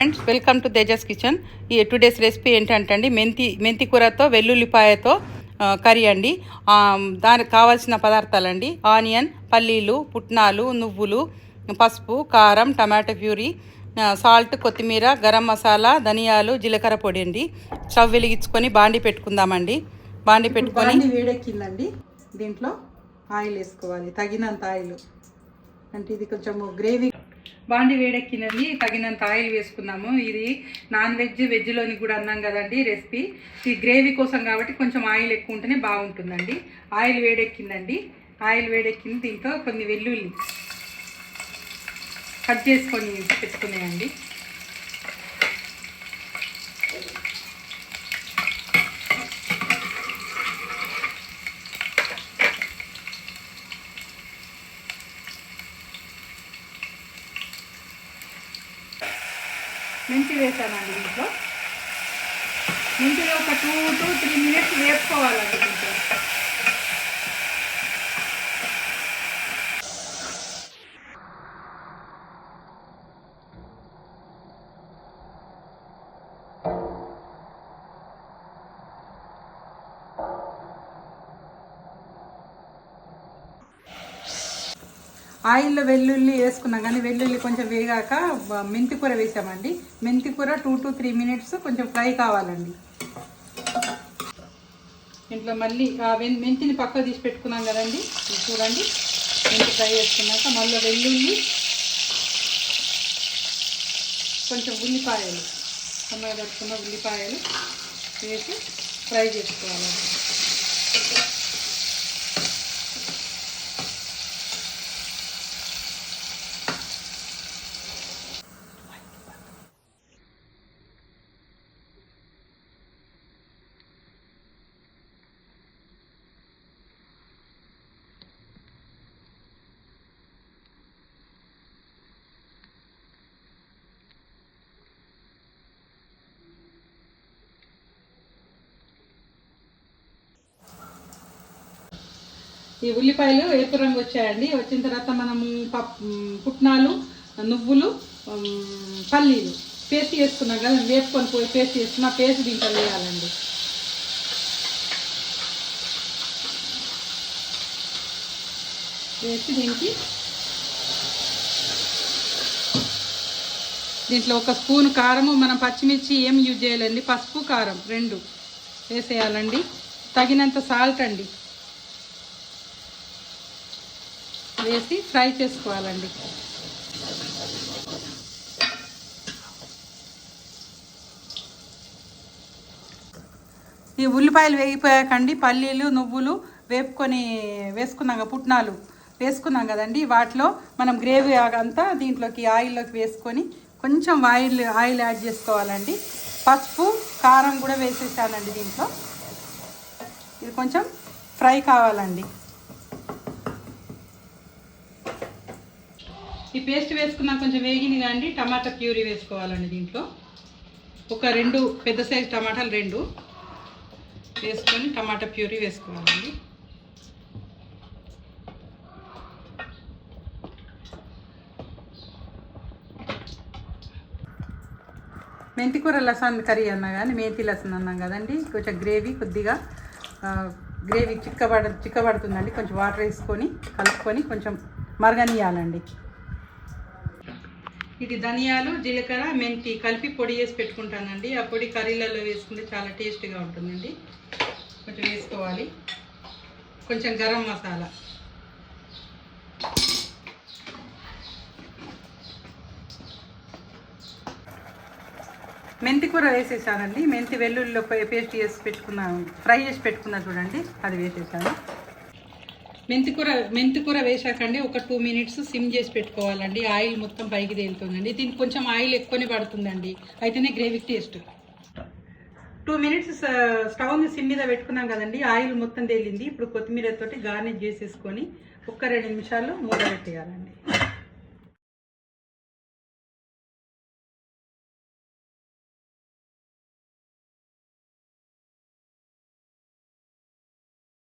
Friends, welcome to Tejas kitchen. ఈ today's recipe ఏంటంటే అండి, మెంతి కూరతో వెల్లుల్లిపాయతో కర్రీ అండి. దానికి కావాల్సిన పదార్థాలండి: ఆనియన్, పల్లీలు, పుట్నాలు, నువ్వులు, పసుపు, కారం, టమాటో ప్యూరీ, సాల్ట్, కొత్తిమీర, గరం మసాలా, ధనియాలు, జీలకర్ర పొడి అండి. స్టవ్ వెలిగించుకొని బాండి పెట్టుకుందామండి. బాండి పెట్టుకొని వేడెక్కిందండి. దీంట్లో ఆయిల్ వేసుకోవాలి, తగినంత ఆయిల్. అంటే ఇది కొంచెం గ్రేవీ. బాండి వేడెక్కినది, తగినంత ఆయిల్ వేసుకున్నాము. ఇది నాన్ వెజ్, వెజ్లోని కూడా అన్నాం కదండి రెసిపీ. ఈ గ్రేవీ కోసం కాబట్టి కొంచెం ఆయిల్ ఎక్కువ ఉంటేనే బాగుంటుందండి. ఆయిల్ వేడెక్కిందండి. ఆయిల్ వేడెక్కింది. దీంట్లో కొన్ని వెల్లుల్లి కట్ చేసుకొని పెట్టుకున్నాయండి. మెంతి వేసానండి. దీంట్లో మెంతిలో ఒక 2 to 3 minutes వేపుకోవాలండి. దీంట్లో ఆయిల్లో వెల్లుల్లి వేసుకున్నాం, కానీ వెల్లుల్లి కొంచెం వేగాక మెంతి కూర వేసామండి. మెంతి కూర 2 to 3 minutes కొంచెం ఫ్రై కావాలండి. ఇంట్లో మళ్ళీ మెంతిని పక్కకు తీసి పెట్టుకున్నాం కదండి. చూడండి, మెంతి ఫ్రై చేసుకున్నాక మళ్ళీ వెల్లుల్లి, కొంచెం ఉల్లిపాయలు, సన్నగా పెట్టుకున్న ఉల్లిపాయలు వేసి ఫ్రై చేసుకోవాలండి. ఈ ఉల్లిపాయలు ఎరుపు రంగు వచ్చాయండి. వచ్చిన తర్వాత మనము పుట్నాలు, నువ్వులు, పల్లీలు పేస్ట్ చేసుకున్నాం కదా, వేపుకొని పోయి పేస్ట్ చేసుకున్న పేస్ట్ దీంట్లో వేయాలండి. వేసి దీంట్లో 1 స్పూన్ కారము, మనం పచ్చిమిర్చి ఏం యూజ్ చేయాలండి, పసుపు, కారం 2 వేసేయాలండి. తగినంత సాల్ట్ అండి వేసి ఫ్రై చేసుకోవాలండి. ఈ ఉల్లిపాయలు వేగిపోయాకండి, పల్లీలు, నువ్వులు వేపుకొని వేసుకున్నాక పుట్నాలు వేసుకున్నాం కదండి, వాటిలో మనం గ్రేవీ అంతా దీంట్లోకి ఆయిల్లోకి వేసుకొని కొంచెం ఆయిల్ యాడ్ చేసుకోవాలండి. పసుపు, కారం కూడా వేసేసానండి దీంట్లో. ఇది కొంచెం ఫ్రై కావాలండి. ఈ పేస్ట్ వేసుకున్నా కొంచెం వేగిని కానీ టమాటా ప్యూరీ వేసుకోవాలండి. దీంట్లో ఒక 2 పెద్ద సైజు టమాటాలు 2 వేసుకొని టమాటా ప్యూరీ వేసుకోవాలండి. మెంతి కూర లసన్ కర్రీ అన్నా కానీ మెంతి లసన్ అన్నాం కదండి. కొంచెం కొద్దిగా గ్రేవీ చిక్కబడుతుందండి. కొంచెం వాటర్ వేసుకొని కలుపుకొని కొంచెం మరగనియాలండి. ఇది ధనియాలు, జీలకర్ర, మెంతి కలిపి పొడి చేసి పెట్టుకుంటానండి. ఆ పొడి కర్రీలలో వేసుకుంటే చాలా టేస్టీగా ఉంటుందండి. కొంచెం వేసుకోవాలి. కొంచెం గరం మసాలా, మెంతి కూర వేసేసానండి. మెంతి వెల్లుల్లిలో పేస్ట్ చేసి పెట్టుకున్నాను, ఫ్రై చేసి పెట్టుకున్నా చూడండి, అది వేసేసాను. మెంతి కూర వేసాకండి ఒక 2 minutes సిమ్ చేసి పెట్టుకోవాలండి. ఆయిల్ మొత్తం పైకి తేలుతుందండి. దీనికి కొంచెం ఆయిల్ ఎక్కువనే పడుతుందండి, అయితేనే గ్రేవీకి టేస్ట్. 2 minutes స్టవ్ని సిమ్ మీద పెట్టుకున్నాం కదండి. ఆయిల్ మొత్తం తేలింది. ఇప్పుడు కొత్తిమీరతోటి గార్నిష్ చేసేసుకొని 1-2 నిమిషాలు మూత పెట్టేయాలండి.